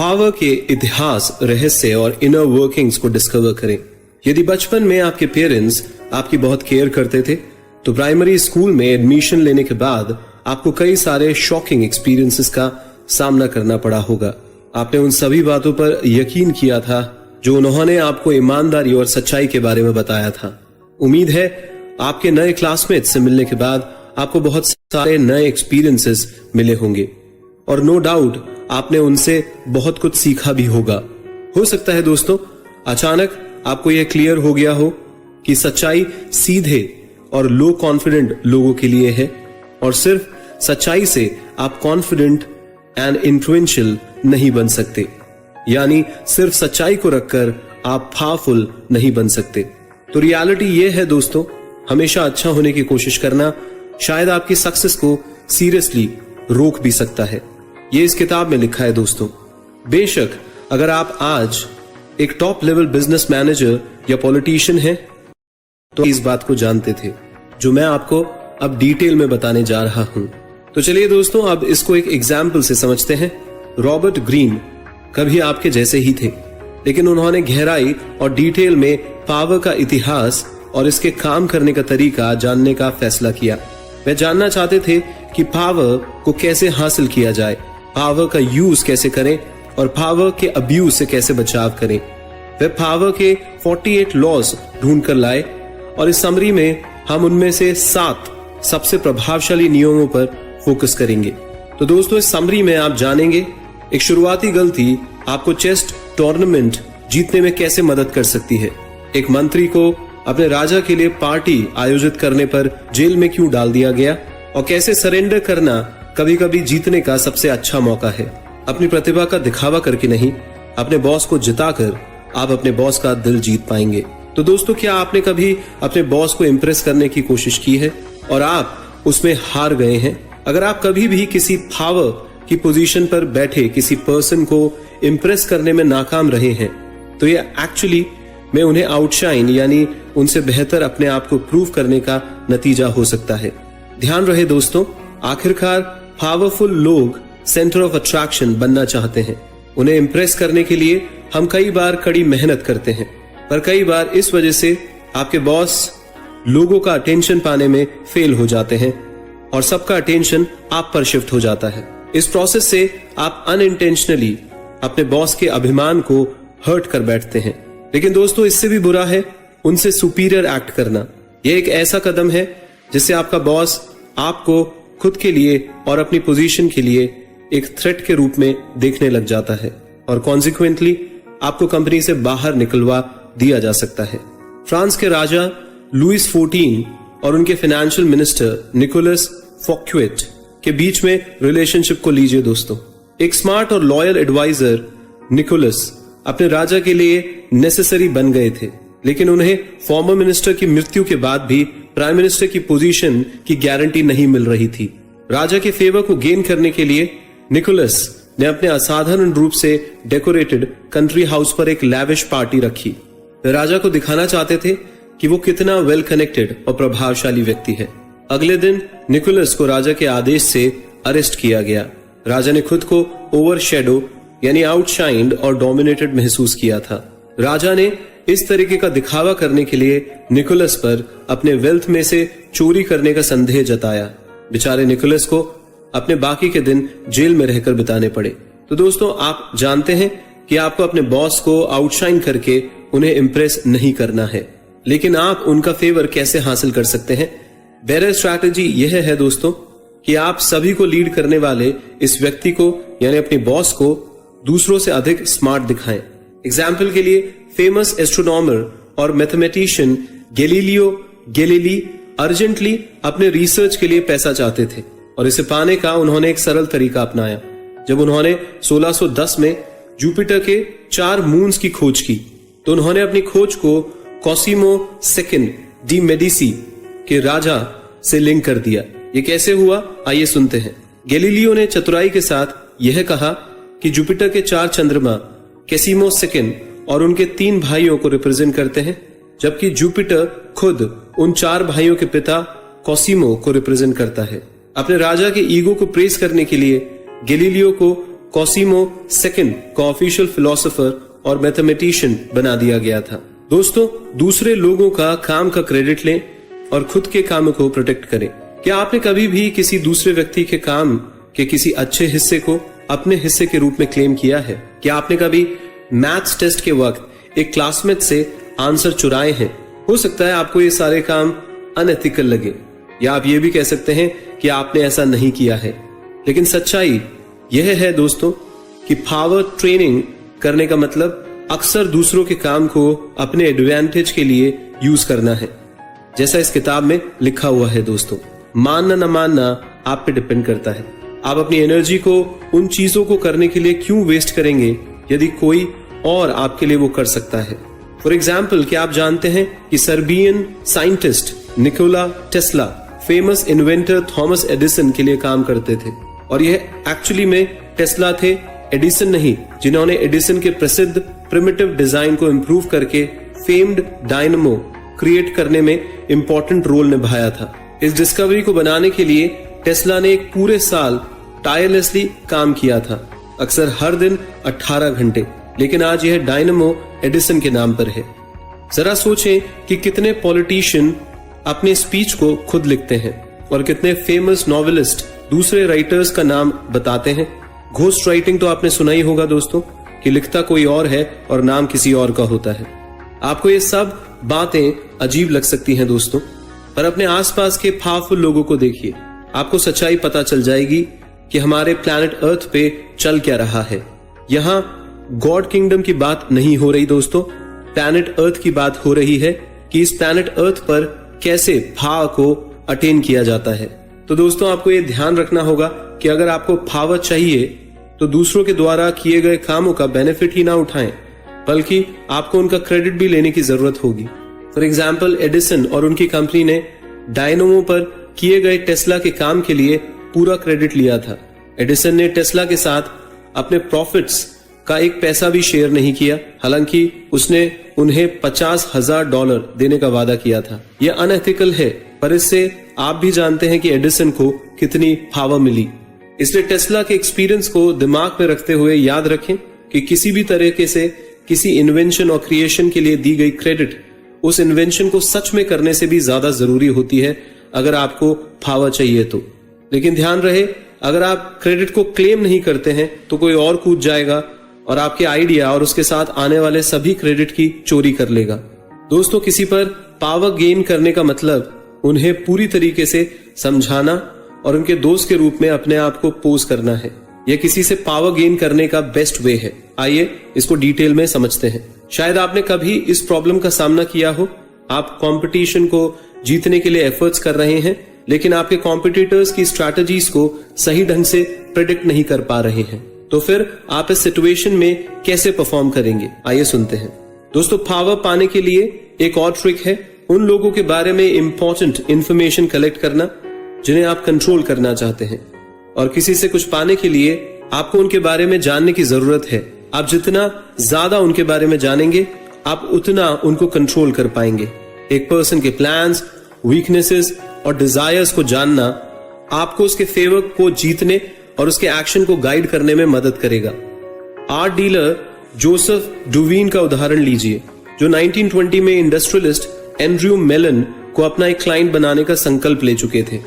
Power के इतिहास, रहस्य और इनर वर्किंग्स को डिस्कवर करें। यदि बचपन में आपके पेरेंट्स आपकी बहुत केयर करते थे, तो प्राइमरी स्कूल में एडमिशन लेने के बाद आपको कई सारे शॉकिंग एक्सपीरियंसेस का सामना करना पड़ा होगा। आपने उन सभी बातों पर यकीन किया था जो उन्होंने आपको ईमानदारी और सच्चाई के बारे में बताया था। उम्मीद है आपके नए क्लासमेट से मिलने के बाद आपको बहुत सारे नए एक्सपीरियंसेस मिले होंगे और नो डाउट आपने उनसे बहुत कुछ सीखा भी होगा। हो सकता है दोस्तों अचानक आपको यह क्लियर हो गया हो कि सच्चाई सीधे और लो कॉन्फिडेंट लोगों के लिए है और सिर्फ सच्चाई से आप कॉन्फिडेंट एंड इन्फ्लुएंशियल नहीं बन सकते, यानी सिर्फ सच्चाई को रखकर आप पावरफुल नहीं बन सकते। तो रियलिटी यह है दोस्तों, हमेशा अच्छा होने की कोशिश करना शायद आपकी सक्सेस को सीरियसली रोक भी सकता है। ये इस किताब में लिखा है दोस्तों। बेशक अगर आप आज एक टॉप लेवल बिजनेस मैनेजर या पॉलिटिशियन हैं, तो इस बात को जानते थे जो मैं आपको अब डिटेल में बताने जा रहा हूं। तो चलिए दोस्तों अब इसको एक एग्जाम्पल से समझते हैं। रॉबर्ट ग्रीन कभी आपके जैसे ही थे, लेकिन उन्होंने गहराई और डिटेल में पावर का इतिहास और इसके काम करने का तरीका जानने का फैसला किया। वे जानना चाहते थे कि पावर को कैसे हासिल किया जाए, पावर का यूज कैसे करें और पावर के अब्यूज से कैसे बचाव करें। वे पावर के 48 लॉज ढूंढ कर लाए और इस समरी में हम उनमें से 7 सबसे प्रभावशाली नियमों पर फोकस करेंगे। तो दोस्तों इस समरी में आप जानेंगे एक शुरुआती गलती आपको चेस टूर्नामेंट जीतने में कैसे मदद कर सकती है, एक मंत्री को अपने राजा के लिए पार्टी आयोजित करने पर जेल में क्यों डाल दिया गया और कैसे सरेंडर करना कभी कभी जीतने का सबसे अच्छा मौका है। अपनी प्रतिभा का दिखावा करके नहीं, अपने बॉस को जिताकर आप अपने बॉस का दिल जीत पाएंगे। तो दोस्तों क्या आपने कभी अपने बॉस को इम्प्रेस करने की कोशिश की है और आप उसमें हार गए हैं? अगर आप कभी भी किसी पावर की पोजीशन पर बैठे किसी पर्सन को इम्प्रेस करने में नाकाम रहे हैं, तो ये एक्चुअली में उन्हें आउटशाइन यानी उनसे बेहतर अपने आप को प्रूव करने का नतीजा हो सकता है। ध्यान रहे दोस्तों, आखिरकार पावरफुल लोग सेंटर ऑफ अट्रैक्शन बनना चाहते हैं। उन्हें इम्प्रेस करने के लिए हम कई बार कड़ी मेहनत करते हैं, पर कई बार इस वजह से आपके बॉस लोगों का अटेंशन पाने में फेल हो जाते हैं और सबका अटेंशन आप पर शिफ्ट हो जाता है। इस प्रोसेस से आप अनइंटेंशनली अपने बॉस के अभिमान को हर्ट कर बैठते हैं। लेकिन दोस्तों इससे भी बुरा है उनसे सुपीरियर एक्ट करना। यह एक ऐसा कदम है जिससे आपका बॉस आपको खुद के लिए और अपनी पोजीशन के लिए एक थ्रेट के रूप में देखने लग जाता है और कॉन्सिक्वेंटली आपको कंपनी से बाहर निकलवा दिया जा सकता है। फ्रांस के राजा लुइस 14 और उनके फाइनेंशियल मिनिस्टर निकोलस फॉक्युएट के बीच में रिलेशनशिप को लीजिए दोस्तों। एक स्मार्ट और लॉयल एडवाइजर निकोलस अपने राजा के लिए नेसेसरी बन गए थे, लेकिन उन्हें फॉर्मर मिनिस्टर की मृत्यु के बाद भी प्राइम मिनिस्टर की पोजीशन की गारंटी नहीं मिल रही थी। राजा के फेवर को गेन करने के लिए निकोलस ने अपने असाधारण रूप से डेकोरेटेड कंट्री हाउस पर एक लैविश पार्टी रखी। वे राजा को दिखाना चाहते थे कि वो कितना वेल कनेक्टेड और प्रभावशाली व्यक्ति है। अगले दिन निकोलस को राजा के आदेश से अरेस्ट किया गया। राजा ने खुद को ओवरशैडो यानी आउटशाइंड और डोमिनेटेड महसूस किया था। राजा ने इस तरीके का दिखावा करने के लिए निकोलस पर अपने वेल्थ में से चोरी करने का संदेह जताया। बेचारे निकोलस को अपने बाकी के दिन जेल में रहकर बिताने पड़े। तो दोस्तों आप जानते हैं कि आपको अपने बॉस को आउटशाइन करके उन्हें इम्प्रेस नहीं करना है, लेकिन आप उनका फेवर कैसे हासिल कर सकते हैं? बेटर स्ट्रैटेजी यह है दोस्तों कि आप सभी को लीड करने वाले इस व्यक्ति को यानी अपने बॉस को दूसरों से अधिक स्मार्ट दिखाएं। एग्जाम्पल के लिए फेमस एस्ट्रोनॉमर और मैथमेटिशियन गैलीलियो गैलीली अर्जेंटली अपने रिसर्च के लिए पैसा चाहते थे और इसे पाने का उन्होंने एक सरल तरीका अपनाया। जब उन्होंने 1610 में जुपिटर के 4 मून्स की खोज की, तो उन्होंने अपनी खोज को कॉसिमो सेकंड डी मेडिसी के राजा से लिंक कर दिया। ये कैसे हुआ आइए सुनते हैं। गैलीलियो ने चतुराई के साथ यह कहा कि जुपिटर के 4 चंद्रमा कैसिमो सेकंड और उनके 3 भाइयों को रिप्रेजेंट करते हैं, जबकि जुपिटर खुद उन 4 भाइयों के पिता कॉसिमो को रिप्रेजेंट करता है। अपने राजा के ईगो को प्रेस करने के लिए गैलीलियो को कॉसिमो सेकंड को ऑफिशियल फिलोसोफर और मैथमेटिशियन बना दिया गया था। दोस्तों, दूसरे लोगों का काम का क्रेडिट लें और खुद के काम को प्रोटेक्ट करें। क्या आपने कभी भी किसी दूसरे व्यक्ति के काम के किसी अच्छे हिस्से को अपने हिस्से के रूप में क्लेम किया है? क्या आपने कभी मैथ्स टेस्ट के वक्त एक क्लासमेट से आंसर चुराए हैं? हो सकता है आपको ये सारे काम अनएथिकल लगे, या आप ये भी कह सकते हैं कि आपने ऐसा नहीं किया है। लेकिन सच्चाई यह है दोस्तों कि पावर ट्रेनिंग करने का मतलब अक्सर दूसरों के काम को अपने एडवांटेज के लिए यूज करना है। जैसा इस किताब में लिखा हुआ है दोस्तों, मानना न मानना आप पे डिपेंड करता है। आप अपनी एनर्जी को उन चीजों को करने के लिए क्यों वेस्ट करेंगे यदि कोई और आपके लिए वो कर सकता है। फॉर एग्जाम्पल, क्या आप जानते हैं कि Serbian scientist Nikola Tesla famous inventor Thomas Edison के लिए काम करते थे, और यह एक्चुअली में टेस्ला थे, एडिसन नहीं, जिन्होंने एडिसन के प्रसिद्ध प्रिमिटिव डिजाइन को इंप्रूव करके फेम्ड डायनमो क्रिएट करने में इंपॉर्टेंट रोल निभाया था। इस डिस्कवरी को बनाने के लिए टेस्ला ने एक पूरे साल टायरलेसली काम किया था, अक्सर हर दिन 18 घंटे। लेकिन आज यह डायनमो एडिसन के नाम पर है। जरा सोचें कि कितने पॉलिटिशियन अपने स्पीच को खुद लिखते हैं और कितने फेमस नॉवेलिस्ट दूसरे राइटर्स का नाम बताते हैं। घोस्ट राइटिंग तो आपने सुना ही होगा दोस्तों, कि लिखता कोई और है और नाम किसी और का होता है। आपको ये सब बातें अजीब लग सकती हैं दोस्तों, पर अपने आसपास के पावरफुल लोगों को देखिए, आपको सच्चाई पता चल जाएगी कि हमारे प्लैनेट अर्थ पे चल क्या रहा है। यहाँ गॉड किंगडम की बात नहीं हो रही दोस्तों, प्लैनेट अर्थ की बात हो रही है कि इस प्लैनेट अर्थ पर कैसे पावर को अटेन किया जाता है। तो दोस्तों, आपको ये ध्यान रखना होगा कि अगर आपको पावर चाहिए तो दूसरों के द्वारा किए गए कामों का बेनिफिट ही ना उठाएं, बल्कि आपको उनका क्रेडिट भी लेने की जरूरत होगी। फॉर एग्जाम्पल, एडिसन और उनकी कंपनी ने डायनमो पर किए गए टेस्ला के काम के लिए पूरा क्रेडिट लिया था। एडिसन ने टेस्ला के साथ अपने प्रॉफिट्स का एक पैसा भी शेयर नहीं किया, हालांकि उसने उन्हें $50,000 देने का वादा किया था। यह अनएथिकल है, पर इससे आप भी जानते हैं कि एडिसन को कितनी पावर मिली। इसलिए टेस्ला के एक्सपीरियंस को दिमाग में रखते हुए याद रखें कि किसी भी तरीके से किसी इन्वेंशन और क्रिएशन के लिए दी गई क्रेडिट उस इन्वेंशन को सच में करने से भी ज्यादा जरूरी होती है अगर आपको पावर चाहिए तो। लेकिन ध्यान रहे, अगर आप क्रेडिट को क्लेम नहीं करते हैं तो कोई और कूद जाएगा और आपके आइडिया और उसके साथ आने वाले सभी क्रेडिट की चोरी कर लेगा। दोस्तों, किसी पर पावर गेन करने का मतलब उन्हें पूरी तरीके से समझाना और उनके दोस्त के रूप में अपने आप को पोज करना है। यह किसी से पावर गेन करने का बेस्ट वे है। आइए इसको डिटेल में समझते हैं। शायद आपने कभी इस प्रॉब्लम का सामना किया हो, आप कंपटीशन को जीतने के लिए एफर्ट्स कर रहे हैं, लेकिन आपके कॉम्पिटिटर्स की स्ट्रैटेजीज को सही ढंग से प्रेडिक्ट नहीं कर पा रहे हैं। तो फिर आप इस सिचुएशन में कैसे परफॉर्म करेंगे? आइए सुनते हैं। दोस्तों, पावर पाने के लिए एक और ट्रिक है, उन लोगों के बारे में इंपॉर्टेंट इंफॉर्मेशन कलेक्ट करना जिन्हें आप कंट्रोल करना चाहते हैं। और किसी से कुछ पाने के लिए आपको उनके बारे में जानने की जरूरत है। आप जितना ज्यादा उनके बारे में जानेंगे, आप उतना उनको कंट्रोल कर पाएंगे। एक पर्सन के प्लान्स, वीकनेसेस और डिजायर्स को जानना आपको उसके फेवर को जीतने और उसके एक्शन को गाइड करने में मदद करेगा। आर्ट डीलर जोसेफ डुवीन का उदाहरण लीजिए, जो 1920 में इंडस्ट्रियलिस्ट एंड्रयू मेलन को अपना एक क्लाइंट बनाने का संकल्प ले चुके थे।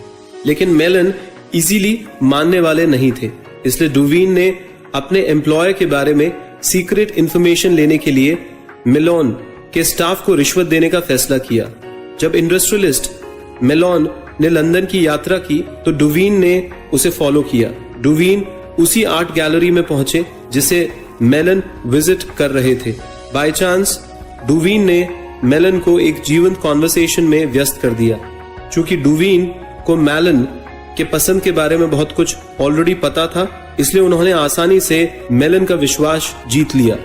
लेकिन मेलन इजीली मानने वाले नहीं थे, इसलिए डुवीन ने अपने एम्प्लॉयर के बारे में सीक्रेट इंफॉर्मेशन लेने के लिए मेलोन के स्टाफ को रिश्वत देने का फैसला किया। जब इंडस्ट्रियलिस्ट मेलोन ने लंदन की यात्रा की तो डुवीन ने उसे फॉलो किया। डुवीन उसी आर्ट गैलरी में पहुंचे जिसे मेलन विजिट कर रहे थे। बाय चांस डुवीन ने मेलन को एक जीवंत कॉन्वर्सेशन में व्यस्त कर दिया। चूंकि डुवीन को मेलन के पसंद के बारे में बहुत कुछ ऑलरेडी पता था, इसलिए उन्होंने आसानी से मेलन का विश्वास जीत लिया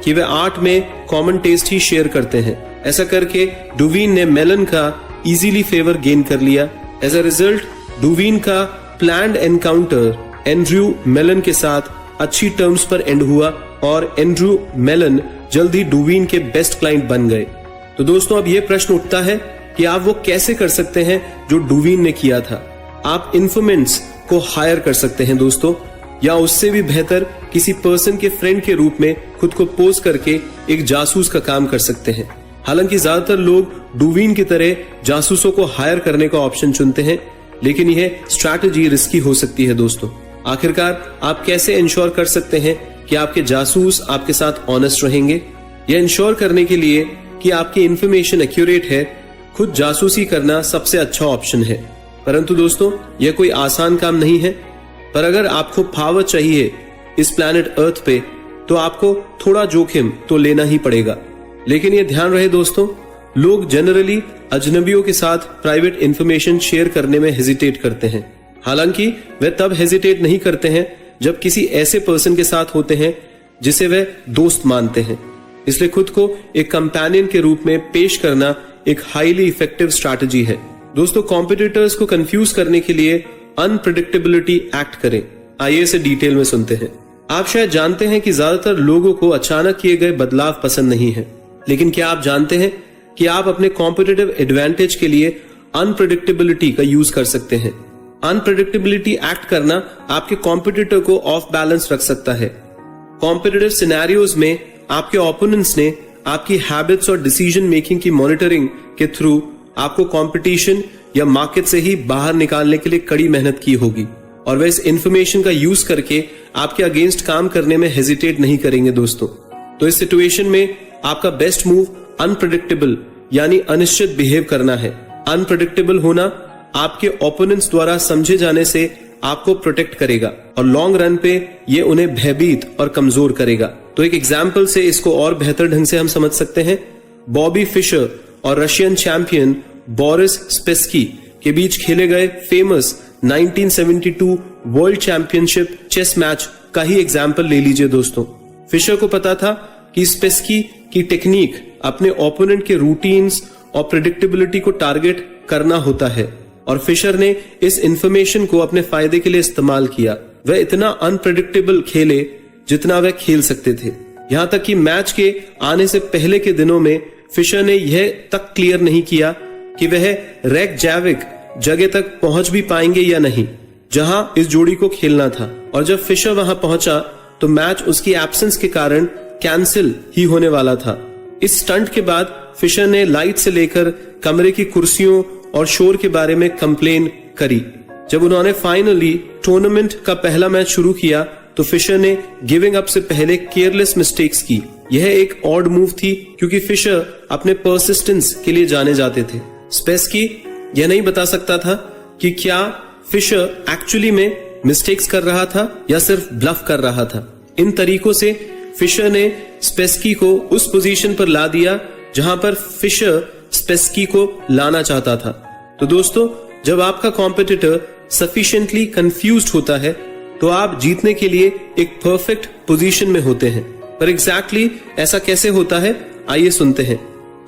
कि वे आर्ट में कॉमन टेस्ट ही शेयर करते हैं। ऐसा करके डुवीन ने मेलन का इजीली फेवर गेन कर लिया। एज अ रिजल्ट डुवीन का प्लान्ड एनकाउंटर एंड्रयू मेलन के साथ अच्छी टर्म्स पर एंड हुआ और एंड्रयू मेलन जल्द ही डुवीन के बेस्ट क्लाइंट बन गए। तो दोस्तों, अब यह प्रश्न उठता है कि आप वो कैसे कर सकते हैं जो डुवीन ने किया था। आप इन्फॉर्मेंट्स को हायर कर सकते हैं दोस्तों। या उससे भी बेहतर किसी पर्सन के फ्रेंड के रूप में खुद को पोज करके एक जासूस का काम कर सकते हैं। हालांकि ज्यादातर लोग डूवीन की तरह जासूसों को हायर करने का ऑप्शन चुनते हैं, लेकिन यह स्ट्रैटेजी रिस्की हो सकती है दोस्तों। आखिरकार आप कैसे इंश्योर कर सकते हैं कि आपके जासूस आपके साथ ऑनेस्ट रहेंगे? यह इंश्योर करने के लिए कि आपकी इंफॉर्मेशन एक्यूरेट है, खुद जासूसी करना सबसे अच्छा ऑप्शन है। परंतु दोस्तों, यह कोई आसान काम नहीं है। पर अगर आपको पावर चाहिए इस प्लैनेट अर्थ पे, तो आपको थोड़ा जोखिम तो लेना ही पड़ेगा। लेकिन यह ध्यान रहे दोस्तों, लोग जनरली अजनबियों के साथ प्राइवेट इंफॉर्मेशन शेयर करने में हेजिटेट करते हैं। हालांकि वे तब हेजिटेट नहीं करते हैं जब किसी ऐसे पर्सन के साथ होते हैं जिसे वे दोस्त मानते हैं। इसलिए खुद को एक कंपेनियन के रूप में पेश करना एक हाईली इफेक्टिव स्ट्रैटेजी है। दोस्तों, कॉम्पिटिटर्स को कंफ्यूज करने के लिए अनप्रेडिक्टेबिलिटी एक्ट करें। आइए इसे डिटेल में सुनते हैं। आप शायद जानते हैं कि ज्यादातर लोगों को अचानक किए गए बदलाव पसंद नहीं है, लेकिन क्या आप जानते हैं कि आप अपने कॉम्पिटिटिव एडवांटेज के लिए अनप्रेडिक्टेबिलिटी का यूज कर सकते हैं? अनप्रेडिक्टेबिलिटी एक्ट करना आपके कॉम्पिटिटर को ऑफ बैलेंस रख सकता है। कॉम्पिटिटिव सिनेरियोज में आपके ओपोनेंट्स ने आपकी हैबिट्स और डिसीजन मेकिंग की मॉनिटरिंग के थ्रू आपको कंपटीशन या मार्केट से ही बाहर निकालने के लिए कड़ी मेहनत की होगी, और वे इस इंफॉर्मेशन का यूज करके आपके अगेंस्ट काम करने में हेजिटेट नहीं करेंगे दोस्तों। तो इस सिचुएशन में आपका बेस्ट मूव अनप्रेडिक्टेबल यानी अनिश्चित बिहेव करना है। अनप्रेडिक्टेबल होना आपके ओपोनेंट्स द्वारा समझे जाने से आपको प्रोटेक्ट करेगा, और लॉन्ग रन पे ये उन्हें भयभीत और कमजोर करेगा। तो एक एग्जाम्पल से इसको और बेहतर ढंग से हम समझ सकते हैं। बॉबी फिशर और रशियन चैंपियन बोरिस स्पेस्की के बीच खेले गए famous 1972 world championship chess match का ही एग्जाम्पल ले लीजिए दोस्तों। फिशर को पता था कि स्पेस्की की टेक्निक अपने ओपोनेंट के रूटीन्स और प्रेडिक्टेबिलिटी को टारगेट करना होता है, और फिशर ने इस इंफॉर्मेशन को अपने फायदे के लिए इस्तेमाल किया। वह इतना अनप्रेडिक्टेबल खेले जितना वह खेल सकते थे। यहां तक कि मैच के आने से पहले के दिनों में फिशर ने यह तक क्लियर नहीं किया कि वह रेकजैविक जगह तक पहुंच भी पाएंगे या नहीं, जहां इस जोड़ी को खेलना था। और जब फिशर वहां पहुंचा तो मैच उसकी एब्सेंस के कारण कैंसिल ही होने वाला था। इस स्टंट के बाद फिशर ने लाइट से लेकर कमरे की कुर्सियों और शोर के बारे में कंप्लेन करी। जब उन्होंने फाइनली टूर्नामेंट का पहला मैच शुरू किया तो फिशर ने गिविंग अप से पहले केयरलेस मिस्टेक्स की। यह एक ऑड मूव थी क्योंकि फिशर अपने परसिस्टेंस के लिए जाने जाते थे। स्पेस्की यह नहीं बता सकता था कि क्या फिशर एक्चुअली में मिस्टेक्स कर रहा था या सिर्फ ब्लफ कर रहा था। इन तरीकों से फिशर ने स्पेस्की को उस पोजीशन पर ला दिया जहां पर फिशर स्पेस्की को लाना चाहता था। तो दोस्तों, जब आपका कॉम्पिटिटर सफिशिएंटली कंफ्यूज्ड होता है तो आप जीतने के लिए एक परफेक्ट पोजीशन में होते हैं। पर एग्जैक्टली ऐसा कैसे होता है, आइए सुनते हैं।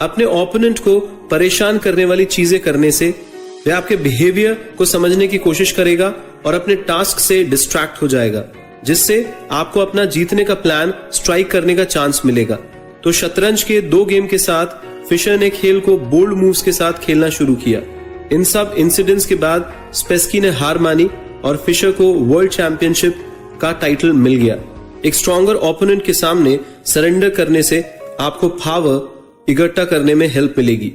अपने ओपोनेंट को परेशान करने वाली चीजें करने से वह आपके बिहेवियर को समझने की कोशिश करेगा और अपने टास्क से डिस्ट्रैक्ट हो जाएगा, जिससे आपको अपना जीतने का प्लान स्ट्राइक करने का चांस मिलेगा। तो शतरंज के 2 गेम के साथ फिशर ने खेल को बोल्ड मूव्स के साथ खेलना शुरू किया। इन सब इंसिडेंट्स के बाद स्पेस्की ने हार मानी और फिशर को वर्ल्ड चैंपियनशिप का टाइटल मिल गया। एक स्ट्रॉन्गर ओपोनेंट के सामने सरेंडर करने से आपको पावर इकट्ठा करने में हेल्प मिलेगी।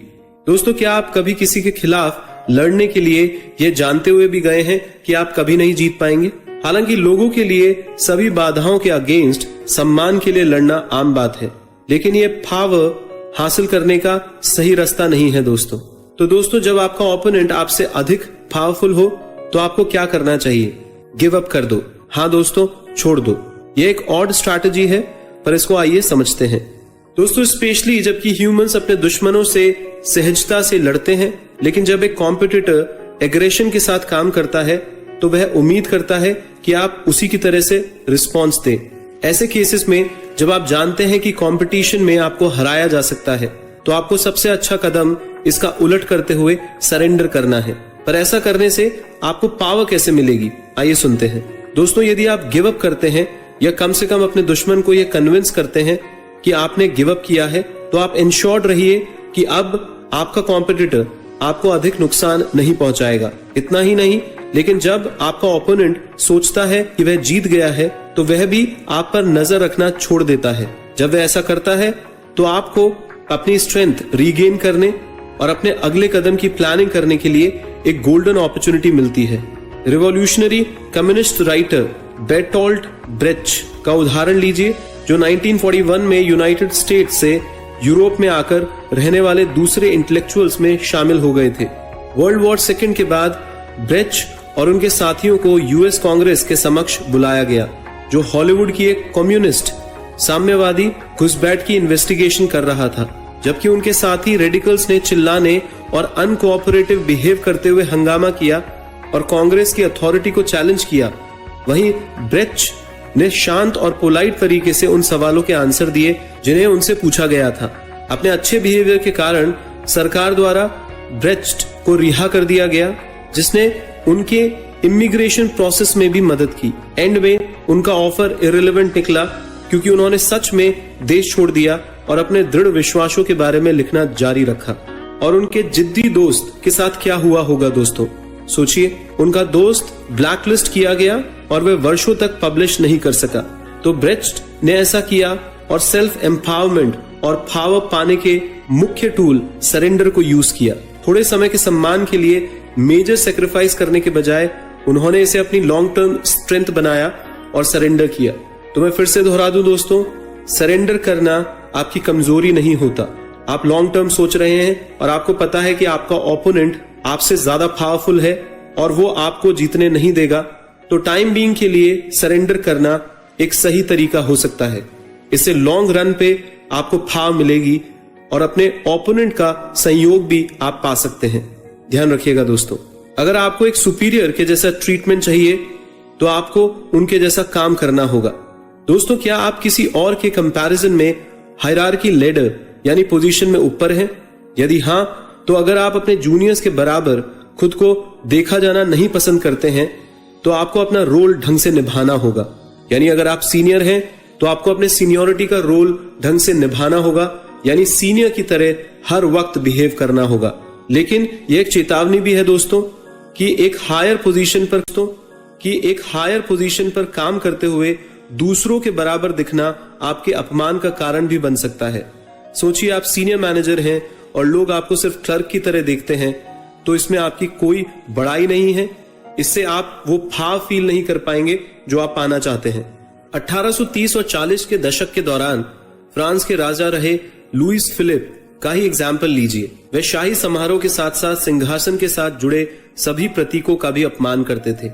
दोस्तों, क्या आप कभी किसी के खिलाफ लड़ने के लिए यह जानते हुए भी गए हैं कि आप कभी नहीं जीत पाएंगे? हालांकि लोगों के लिए सभी बाधाओं के अगेंस्ट सम्मान के लिए लड़ना आम बात है, लेकिन ये पावर हासिल करने का सही रास्ता नहीं है दोस्तों। तो दोस्तों, जब आपका ओपोनेंट आपसे अधिक पावरफुल हो तो आपको क्या करना चाहिए? गिव अप कर दो। हाँ दोस्तों, छोड़ दो। ये एक ऑड स्ट्रैटेजी है, पर इसको आइए समझते हैं। दोस्तों, स्पेशली जबकि ह्यूमंस अपने दुश्मनों से सहजता से लड़ते हैं, लेकिन जब एक कॉम्पिटिटर एग्रेशन के साथ काम करता है तो वह उम्मीद करता है कि आप उसी की तरह से रिस्पॉन्स दें। ऐसे केसेस में जब आप जानते हैं कि कंपटीशन में आपको हराया जा सकता है तो आपको सबसे अच्छा कदम इसका उलट करते हुए सरेंडर करना है। पर ऐसा करने से आपको पावर कैसे मिलेगी, आइए सुनते हैं। दोस्तों, यदि आप गिव अप करते हैं या कम से कम अपने दुश्मन को यह कन्विंस करते हैं कि आपने गिव अप किया है, तो आप इंश्योर्ड रहिए कि अब आपका कॉम्पिटिटर आपको अधिक नुकसान नहीं पहुंचाएगा। इतना ही नहीं, लेकिन जब आपका ओपोनेंट सोचता है कि वह जीत गया है तो वह भी आप पर नजर रखना छोड़ देता है। जब वह ऐसा करता है तो आपको अपनी स्ट्रेंथ रीगेन करने और अपने अगले कदम की प्लानिंग करने के लिए एक गोल्डन अपॉर्चुनिटी मिलती है। रिवॉल्यूशनरी कम्युनिस्ट राइटर बेर्टोल्ट ब्रेcht का उदाहरण लीजिए, जो 1941 में यूनाइटेड स्टेट्स से यूरोप में आकर रहने वाले दूसरे इंटेलेक्चुअल्स में शामिल हो गए थे। वर्ल्ड वॉर सेकेंड के बाद ब्रेcht और उनके साथियों को यूएस कांग्रेस के समक्ष बुलाया गया, जो हॉलीवुड की एक कम्युनिस्ट साम्यवादी घुसपैठ की इन्वेस्टिगेशन कर रहा था। जबकि उनके साथी रेडिकल्स ने चिल्लाने और अनकोऑपरेटिव बिहेव करते हुए हंगामा किया और कांग्रेस की अथॉरिटी को चैलेंज किया, वहीं ब्रेcht ने शांत और पोलाइट तरीके से उन सवालों के आंसर दिए जिन्हें उनसे पूछा गया था। अपने अच्छे बिहेवियर के कारण सरकार द्वारा ब्रेcht को रिहा कर दिया गया, जिसने उनके इमिग्रेशन प्रोसेस में भी मदद की। एंड में उनका ऑफर इररिलेवेंट निकला क्योंकि उन्होंने सच में देश छोड़ दिया और अपने दृढ़ विश्वासों के बारे में लिखना जारी रखा। और उनके जिद्दी दोस्त के साथ क्या हुआ होगा दोस्तों, सोचिए। उनका दोस्त ब्लैकलिस्ट किया गया और वे वर्षों तक पब्लिश नहीं कर सका। तो ब्रेcht ने ऐसा किया और सेल्फ एम्पावरमेंट और पावर पाने के मुख्य टूल सरेंडर को यूज किया। थोड़े समय के सम्मान के लिए मेजर सेक्रीफाइस करने के बजाय उन्होंने इसे अपनी लॉन्ग टर्म स्ट्रेंथ बनाया और सरेंडर किया। तो मैं फिर से दोहरा दूं दोस्तों, सरेंडर करना आपकी कमजोरी नहीं होता। आप लॉन्ग टर्म सोच रहे हैं और आपको पता है कि आपका ओपोनेंट आपसे ज्यादा पावरफुल है और वो आपको जीतने नहीं देगा, तो टाइम बीइंग के लिए सरेंडर करना एक सही तरीका हो सकता है। इससे लॉन्ग रन पे आपको पावर मिलेगी और अपने ओपोनेंट का सहयोग भी आप पा सकते हैं। ध्यान रखिएगा दोस्तों, अगर आपको एक सुपीरियर के जैसा ट्रीटमेंट चाहिए तो आपको उनके जैसा काम करना होगा। दोस्तों, क्या आप किसी और के कंपैरिजन में हायरार्की लैडर यानी पोजीशन में ऊपर हैं? यदि हां, तो अगर आप अपने जूनियर्स के बराबर खुद को देखा जाना नहीं पसंद करते हैं तो आपको अपना रोल ढंग से निभाना होगा। यानी अगर आप सीनियर हैं तो आपको अपने सीनियरिटी का रोल ढंग से निभाना होगा, यानी सीनियर की तरह हर वक्त बिहेव करना होगा। लेकिन यह एक चेतावनी भी है दोस्तों कि एक हायर पोजीशन पर काम करते हुए दूसरों के बराबर दिखना आपके अपमान का कारण भी बन सकता है। सोचिए, आप सीनियर मैनेजर हैं और लोग आपको सिर्फ क्लर्क की तरह देखते हैं, तो इसमें आपकी कोई बड़ाई नहीं है। इससे आप वो भाव फील नहीं कर पाएंगे जो आप पाना चाहते हैं। 1830 और 40 के दशक के दौरान फ्रांस के राजा रहे लुईस फिलिप का ही एग्जाम्पल लीजिए। वे शाही समारोह के साथ साथ सिंहासन के साथ जुड़े सभी प्रतीकों का भी अपमान करते थे।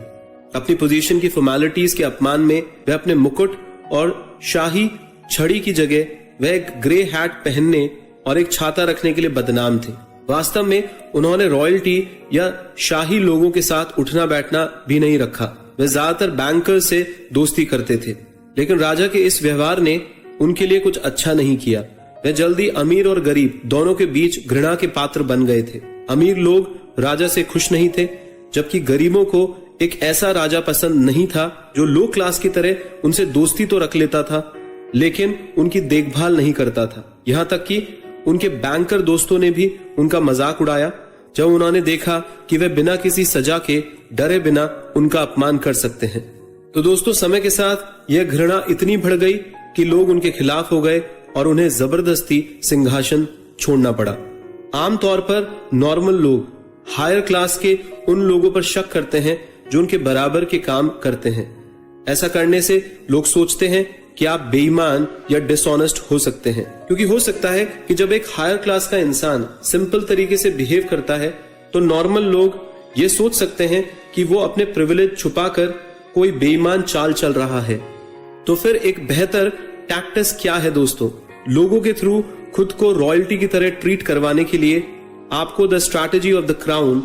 अपनी पोजीशन की फॉर्मेलिटीज के अपमान में वे अपने मुकुट और शाही छड़ी की जगह वह एक ग्रे हैट पहनने और एक छाता रखने के लिए बदनाम थे। वास्तव में उन्होंने रॉयल्टी या शाही लोगों के साथ उठना बैठना भी नहीं रखा। वे ज्यादातर बैंकर से दोस्ती करते थे, लेकिन राजा के इस व्यवहार ने उनके लिए कुछ अच्छा नहीं किया। वे जल्दी अमीर और गरीब दोनों के बीच घृणा के पात्र बन गए थे। अमीर लोग राजा से खुश नहीं थे, जबकि गरीबों को एक ऐसा राजा पसंद नहीं था जो लो क्लास की तरह उनसे दोस्ती तो रख लेता था लेकिन उनकी देखभाल नहीं करता था। यहां तक कि उनके बैंकर दोस्तों ने भी उनका मजाक उड़ाया जब उन्होंने देखा कि वे बिना किसी सजा के डरे बिना उनका अपमान कर सकते हैं। तो दोस्तों, समय के साथ यह घृणा इतनी बढ़ गई कि लोग उनके खिलाफ हो गए और उन्हें जबरदस्ती सिंहासन छोड़ना पड़ा। आमतौर पर नॉर्मल लोग हायर क्लास के उन लोगों पर शक करते हैं जो उनके बराबर के काम करते हैं। ऐसा करने से लोग सोचते हैं कि आप बेईमान या डिसऑनेस्ट हो सकते हैं, क्योंकि हो सकता है कि जब एक हायर क्लास का इंसान सिंपल तरीके से बिहेव करता है तो नॉर्मल लोग ये सोच सकते हैं कि वो अपने प्रिविलेज छुपाकर कोई बेईमान चाल चल रहा है। तो फिर एक बेहतर टैक्टिस क्या है दोस्तों? लोगों के थ्रू खुद को रॉयल्टी की तरह ट्रीट करवाने के लिए आपको the strategy of the crown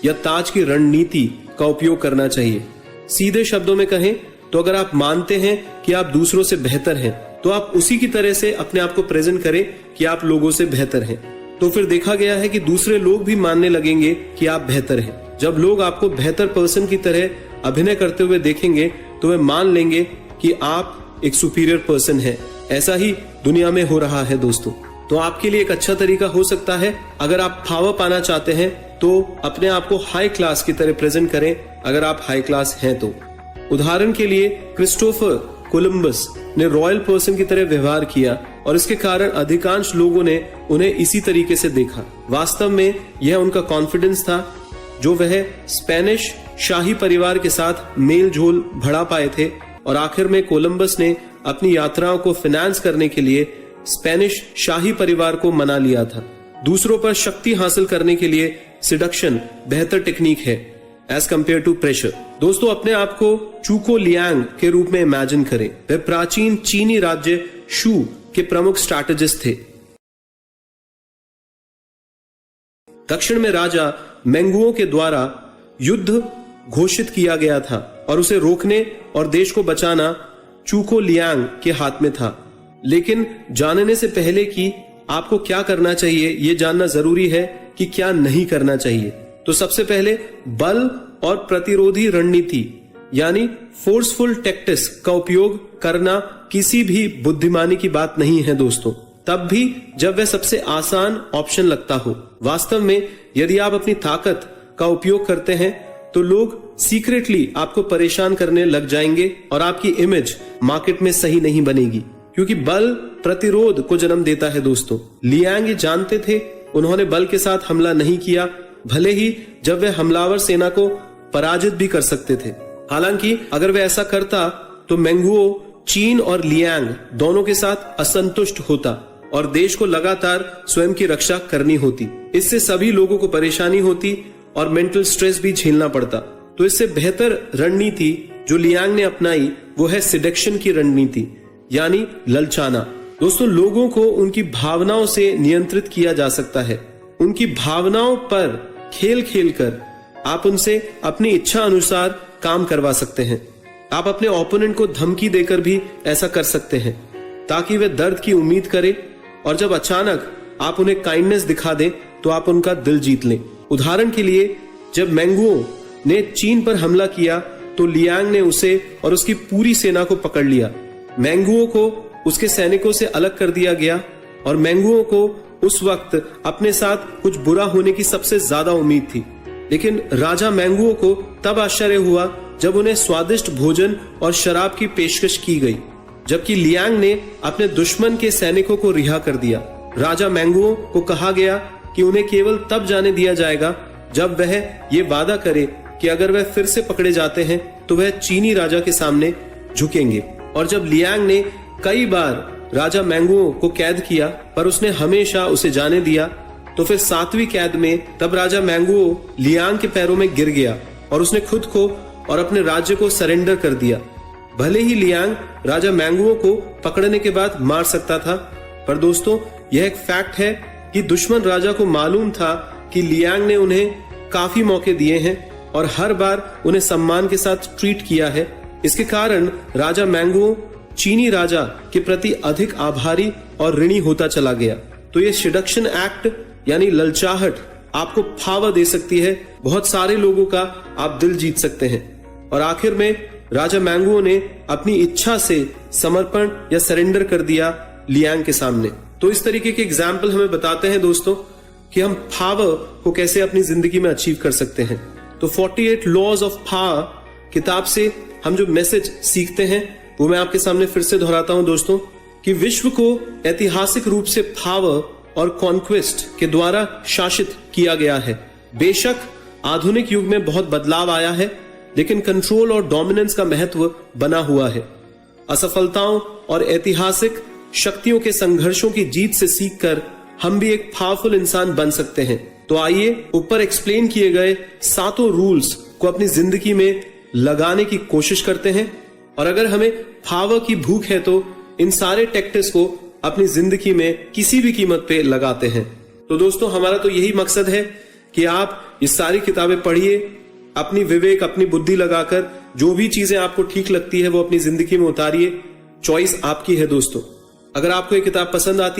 या ताज की रणनीति का उपयोग करना चाहिए। सीधे शब्दों में कहें तो अगर आप मानते हैं कि आप दूसरों से बेहतर हैं तो आप उसी की तरह से अपने आप को प्रेजेंट करें कि आप लोगों से बेहतर हैं। तो फिर देखा गया है कि दूसरे लोग भी मानने लगेंगे कि आप बेहतर हैं। जब लोग आपको बेहतर पर्सन की तरह अभिनय करते हुए देखेंगे तो वे मान लेंगे कि आप एक सुपीरियर पर्सन है। ऐसा ही दुनिया में हो रहा है दोस्तों। तो आपके लिए एक अच्छा तरीका हो सकता है, अगर आप पावर पाना चाहते हैं तो अपने आप को हाई क्लास की तरह प्रेजेंट करें अगर आप हाई क्लास हैं तो। उदाहरण के लिए क्रिस्टोफर कोलंबस ने रॉयल पर्सन की तरह व्यवहार किया और इसके कारण अधिकांश लोगों ने उन्हें इसी तरीके से देखा। वास्तव में यह उनका कॉन्फिडेंस था जो वह स्पेनिश शाही परिवार के साथ मेल झोल बढ़ा पाए थे, और आखिर में कोलंबस ने अपनी यात्राओं को फाइनेंस करने के लिए स्पेनिश शाही परिवार को मना लिया था। दूसरों पर शक्ति हासिल करने के लिए सिडक्शन बेहतर टेक्निक है एज कंपेयर टू प्रेशर। दोस्तों, अपने आप को चूको लियांग के रूप में इमेजिन करें। वे प्राचीन चीनी राज्य शू के प्रमुख स्ट्रैटेजिस्ट थे। दक्षिण में राजा मेंगुओं के द्वारा युद्ध घोषित किया गया था और उसे रोकने और देश को बचाना चूको लियांग के हाथ में था। लेकिन जानने से पहले कि आपको क्या करना चाहिए, यह जानना जरूरी है कि क्या नहीं करना चाहिए। तो सबसे पहले बल और प्रतिरोधी रणनीति यानी फोर्सफुल टैक्टिक्स का उपयोग करना किसी भी बुद्धिमानी की बात नहीं है दोस्तों, तब भी जब वह सबसे आसान ऑप्शन लगता हो। वास्तव में यदि आप अपनी ताकत का उपयोग करते हैं तो लोग सीक्रेटली आपको परेशान करने लग जाएंगे और आपकी इमेज मार्केट में सही नहीं बनेगी, क्योंकि बल प्रतिरोध को जन्म देता है दोस्तों। लियांग ये जानते थे, उन्होंने बल के साथ हमला नहीं किया, भले ही जब वे हमलावर सेना को पराजित भी कर सकते थे। हालांकि अगर वे ऐसा करता तो मेंगुओ चीन और लियांग दोनों के साथ असंतुष्ट होता और देश को लगातार स्वयं की रक्षा करनी होती। इससे सभी लोगों को परेशानी होती और मेंटल स्ट्रेस भी झेलना पड़ता। तो इससे बेहतर रणनीति जो लियांग ने अपनाई वो है सिडक्शन की रणनीति, यानी ललचाना। दोस्तों, लोगों को उनकी भावनाओं से नियंत्रित किया जा सकता है। उनकी भावनाओं पर खेल खेल कर आप उनसे अपनी इच्छा अनुसार काम करवा सकते हैं। आप अपने ओपोनेंट को धमकी देकर भी ऐसा कर सकते हैं ताकि वे दर्द की उम्मीद करें, और जब अचानक आप उन्हें काइंडनेस दिखा दें तो आप उनका दिल जीत लें। उदाहरण के लिए, जब मेंगुओ ने चीन पर हमला किया तो लियांग ने उसे और उसकी पूरी सेना को पकड़ लिया। मेंगुओ को उसके सैनिकों से अलग कर दिया गया और मेंगुओ को उस वक्त अपने साथ कुछ बुरा होने की सबसे ज्यादा उम्मीद थी। लेकिन राजा मेंगुओ को तब आश्चर्य हुआ जब उन्हें स्वादिष्ट भोजन और शराब की पेशकश की गई, जबकि लियांग ने अपने दुश्मन के सैनिकों को रिहा कर दिया। राजा मेंगुओ को कहा गया कि उन्हें केवल तब जाने दिया जाएगा जब वह ये वादा करे कि अगर वह फिर से पकड़े जाते हैं तो वह चीनी राजा के सामने झुकेंगे। और जब लियांग ने कई बार राजा मेंगुओ को कैद किया पर उसने हमेशा उसे जाने दिया, तो फिर 7वीं कैद में तब राजा मेंगुओ लियांग के पैरों में गिर गया और उसने खुद को और अपने राज्य को सरेंडर कर दिया। भले ही लियांग राजा मेंगुओ को पकड़ने के बाद मार सकता था, पर दोस्तों यह एक फैक्ट है कि दुश्मन राजा को मालूम था कि लियांग ने उन्हें काफी मौके दिए हैं और हर बार उन्हें सम्मान के साथ ट्रीट किया है। इसके कारण राजा मेंगुओ चीनी राजा के प्रति अधिक आभारी और ऋणी होता चला गया। तो ये सिडक्शन एक्ट यानी ललचाहट आपको पावर दे सकती है, बहुत सारे लोगों का आप दिल जीत सकते हैं। और आखिर में राजा मेंगुओ ने अपनी इच्छा से समर्पण या सरेंडर कर दिया लियांग के सामने। तो इस तरीके के एग्जाम्पल हमें बताते हैं दोस्तों कि हम पावर को कैसे अपनी जिंदगी में अचीव कर सकते हैं। तो 48 लॉज ऑफ पावर किताब से हम जो मैसेज सीखते हैं वो मैं आपके सामने फिर से दोहराता हूं दोस्तों, कि विश्व को ऐतिहासिक रूप से पावर और कॉन्क्वेस्ट के द्वारा शासित किया गया है। बेशक आधुनिक युग में बहुत बदलाव आया है, लेकिन कंट्रोल और डोमिनेंस का महत्व बना हुआ है। असफलताओं और ऐतिहासिक शक्तियों के संघर्षों की जीत से सीखकर हम भी एक पावरफुल इंसान बन सकते हैं। तो आइए ऊपर एक्सप्लेन किए गए 7 रूल्स को अपनी जिंदगी में लगाने की कोशिश करते हैं, और अगर हमें पावर की भूख है तो इन सारे टैक्टिक्स को अपनी जिंदगी में किसी भी कीमत पे लगाते हैं। तो दोस्तों हमारा तो यही मकसद है कि आप ये सारी किताबें पढ़िए, अपनी विवेक अपनी बुद्धि लगाकर जो भी चीजें आपको ठीक लगती है वो अपनी जिंदगी में उतारिए। चॉइस आपकी है दोस्तों। अगर आपको ये किताब पसंद आती है